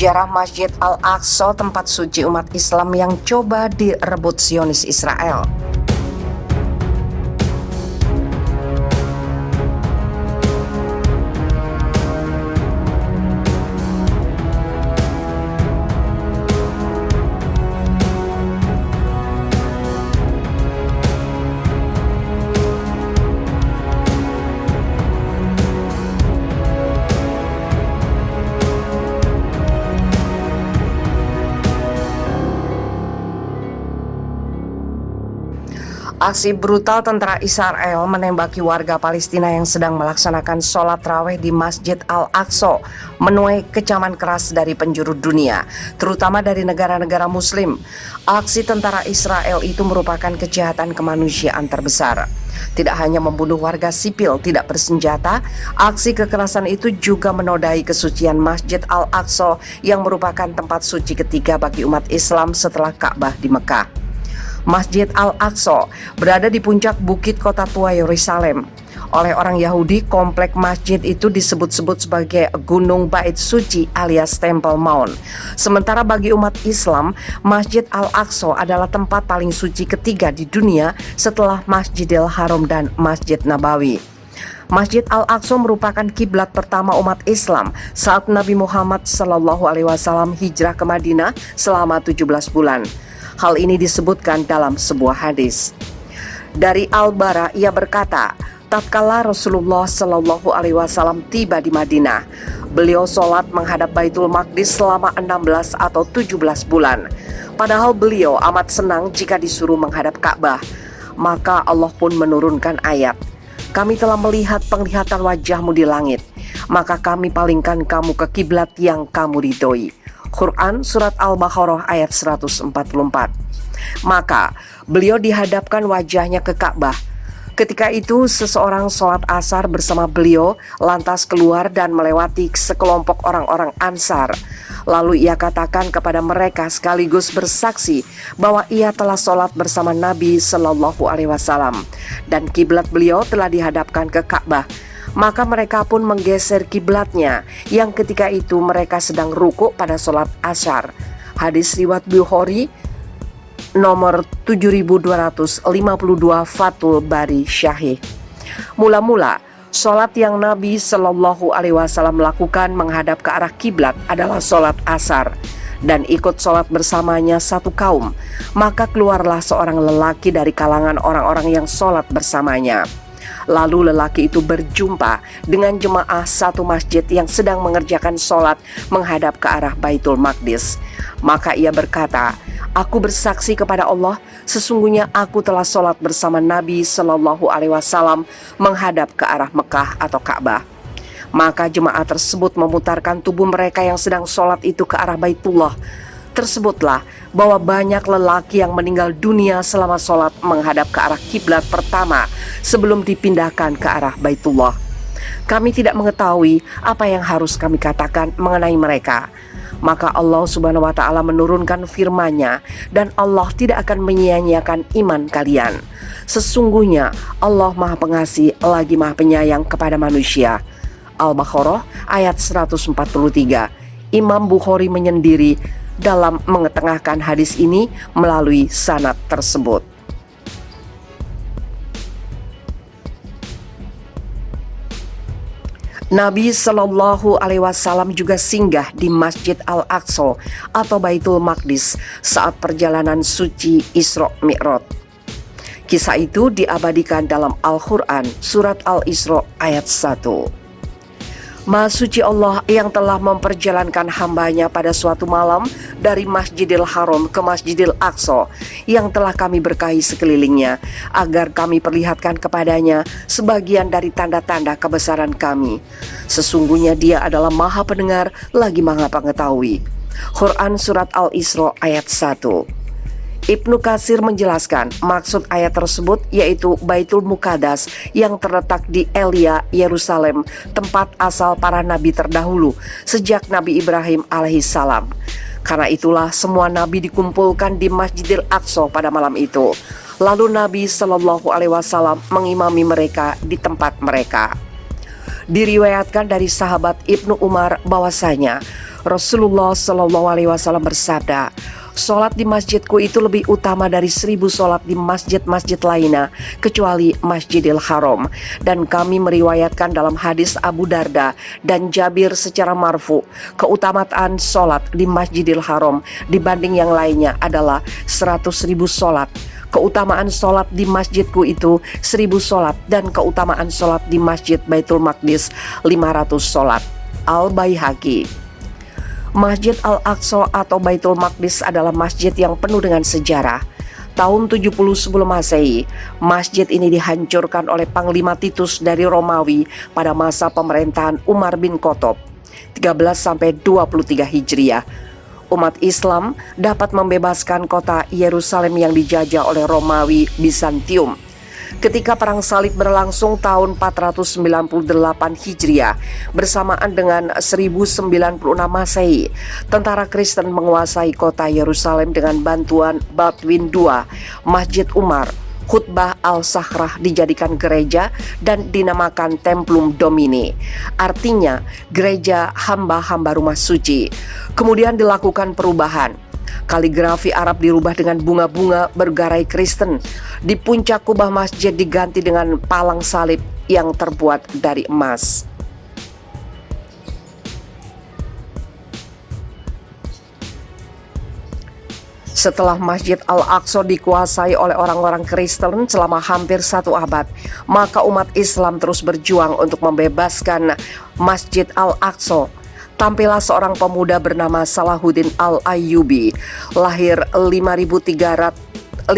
Sejarah Masjid Al-Aqsa, tempat suci umat Islam yang coba direbut Zionis Israel. Aksi brutal tentara Israel menembaki warga Palestina yang sedang melaksanakan sholat raweh di Masjid Al-Aqsa menuai kecaman keras dari penjuru dunia, terutama dari negara-negara Muslim. Aksi tentara Israel itu merupakan kejahatan kemanusiaan terbesar. Tidak hanya membunuh warga sipil tidak bersenjata, aksi kekerasan itu juga menodai kesucian Masjid Al-Aqsa yang merupakan tempat suci ketiga bagi umat Islam setelah Ka'bah di Mekah. Masjid Al-Aqsa berada di puncak bukit kota tua Yerusalem. Oleh orang Yahudi, komplek masjid itu disebut-sebut sebagai Gunung Bait Suci alias Temple Mount. Sementara bagi umat Islam, Masjid Al-Aqsa adalah tempat paling suci ketiga di dunia setelah Masjidil Haram dan Masjid Nabawi. Masjid Al-Aqsa merupakan kiblat pertama umat Islam saat Nabi Muhammad SAW hijrah ke Madinah selama 17 bulan. Hal ini disebutkan dalam sebuah hadis. Dari Al-Bara ia berkata, tatkala Rasulullah SAW tiba di Madinah, beliau sholat menghadap Baitul Maqdis selama 16 atau 17 bulan. Padahal beliau amat senang jika disuruh menghadap Ka'bah. Maka Allah pun menurunkan ayat, kami telah melihat penglihatan wajahmu di langit, maka kami palingkan kamu ke kiblat yang kamu ridhoi. Quran Surat Al-Baqarah ayat 144. Maka beliau dihadapkan wajahnya ke Ka'bah. Ketika itu seseorang sholat asar bersama beliau lantas keluar dan melewati sekelompok orang-orang Ansar. Lalu ia katakan kepada mereka sekaligus bersaksi bahwa ia telah sholat bersama Nabi SAW dan kiblat beliau telah dihadapkan ke Ka'bah. Maka mereka pun menggeser kiblatnya yang ketika itu mereka sedang rukuk pada sholat asar. Hadis riwayat Bukhari nomor 7252 Fathul Bari Syahih. Mula-mula sholat yang Nabi SAW lakukan menghadap ke arah kiblat adalah sholat asar, dan ikut sholat bersamanya satu kaum. Maka keluarlah seorang lelaki dari kalangan orang-orang yang sholat bersamanya. Lalu lelaki itu berjumpa dengan jemaah satu masjid yang sedang mengerjakan sholat menghadap ke arah Baitul Maqdis. Maka ia berkata, aku bersaksi kepada Allah, sesungguhnya aku telah sholat bersama Nabi SAW menghadap ke arah Mekah atau Ka'bah. Maka jemaah tersebut memutarkan tubuh mereka yang sedang sholat itu ke arah Baitullah. Tersebutlah bahwa banyak lelaki yang meninggal dunia selama sholat menghadap ke arah kiblat pertama sebelum dipindahkan ke arah Baitullah. Kami tidak mengetahui apa yang harus kami katakan mengenai mereka. Maka Allah Subhanahu wa Ta'ala menurunkan firman-Nya, dan Allah tidak akan menyia-nyiakan iman kalian. Sesungguhnya Allah Maha Pengasih lagi Maha Penyayang kepada manusia. Al-Baqarah ayat 143. Imam Bukhari menyendiri dalam mengetengahkan hadis ini melalui sanad tersebut. Nabi SAW juga singgah di Masjid Al-Aqsa atau Baitul Maqdis saat perjalanan suci Isra Mi'raj. Kisah itu diabadikan dalam Al-Quran Surat Al-Isra ayat 1. Maha suci Allah yang telah memperjalankan hambanya pada suatu malam dari Masjidil Haram ke Masjidil Aqsa yang telah kami berkahi sekelilingnya, agar kami perlihatkan kepadanya sebagian dari tanda-tanda kebesaran kami. Sesungguhnya Dia adalah Maha Pendengar lagi Maha Pengetahui. Quran Surat Al-Isra ayat 1. Ibnu Katsir menjelaskan maksud ayat tersebut yaitu Baitul Muqaddas yang terletak di Elia, Yerusalem, tempat asal para nabi terdahulu sejak Nabi Ibrahim alaihissalam. Karena itulah semua nabi dikumpulkan di Masjidil Aqsa pada malam itu. Lalu Nabi SAW mengimami mereka di tempat mereka. Diriwayatkan dari sahabat Ibnu Umar bahwasanya Rasulullah Shallallahu Alaihi Wasallam bersabda, "Sholat di masjidku itu lebih utama dari 1000 sholat di masjid-masjid lainnya, kecuali Masjidil Haram." Dan kami meriwayatkan dalam hadis Abu Darda dan Jabir secara marfu, keutamaan sholat di Masjidil Haram dibanding yang lainnya adalah 100.000 sholat. Keutamaan sholat di masjidku itu 1000 sholat, dan keutamaan sholat di Masjid Baitul Maqdis 500 sholat. Al-Baihaqi. Masjid Al-Aqsa atau Baitul Maqdis adalah masjid yang penuh dengan sejarah. Tahun 70 sebelum Masehi, masjid ini dihancurkan oleh Panglima Titus dari Romawi pada masa pemerintahan Umar bin Khattab 13-23 Hijriah. Umat Islam dapat membebaskan kota Yerusalem yang dijajah oleh Romawi Bizantium. Ketika Perang Salib berlangsung tahun 498 Hijriah bersamaan dengan 1096 Masehi, tentara Kristen menguasai kota Yerusalem dengan bantuan Baldwin II. Masjid Umar Khutbah Al-Sakhrah dijadikan gereja dan dinamakan Templum Domini, artinya gereja hamba-hamba rumah suci. Kemudian dilakukan perubahan. Kaligrafi Arab dirubah dengan bunga-bunga bergarai Kristen. Di puncak kubah masjid diganti dengan palang salib yang terbuat dari emas. Setelah Masjid Al-Aqsa dikuasai oleh orang-orang Kristen selama hampir 1 abad, maka umat Islam terus berjuang untuk membebaskan Masjid Al-Aqsa. Tampillah seorang pemuda bernama Salahuddin Al-Ayyubi, lahir 532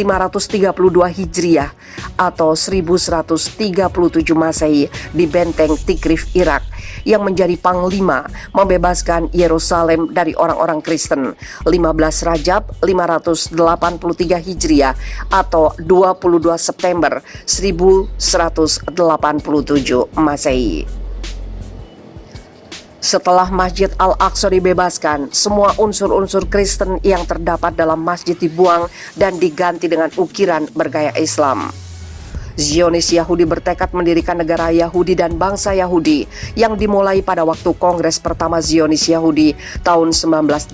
Hijriah atau 1137 Masehi di Benteng Tigrif, Irak, yang menjadi panglima membebaskan Yerusalem dari orang-orang Kristen 15 Rajab 583 Hijriah atau 22 September 1187 Masehi. Setelah Masjid Al-Aqsa dibebaskan, semua unsur-unsur Kristen yang terdapat dalam masjid dibuang dan diganti dengan ukiran bergaya Islam. Zionis Yahudi bertekad mendirikan negara Yahudi dan bangsa Yahudi yang dimulai pada waktu Kongres pertama Zionis Yahudi tahun 1987.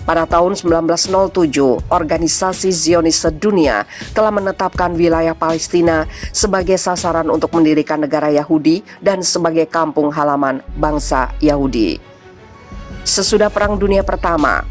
Pada tahun 1907, organisasi Zionis sedunia telah menetapkan wilayah Palestina sebagai sasaran untuk mendirikan negara Yahudi dan sebagai kampung halaman bangsa Yahudi. Sesudah Perang Dunia Pertama,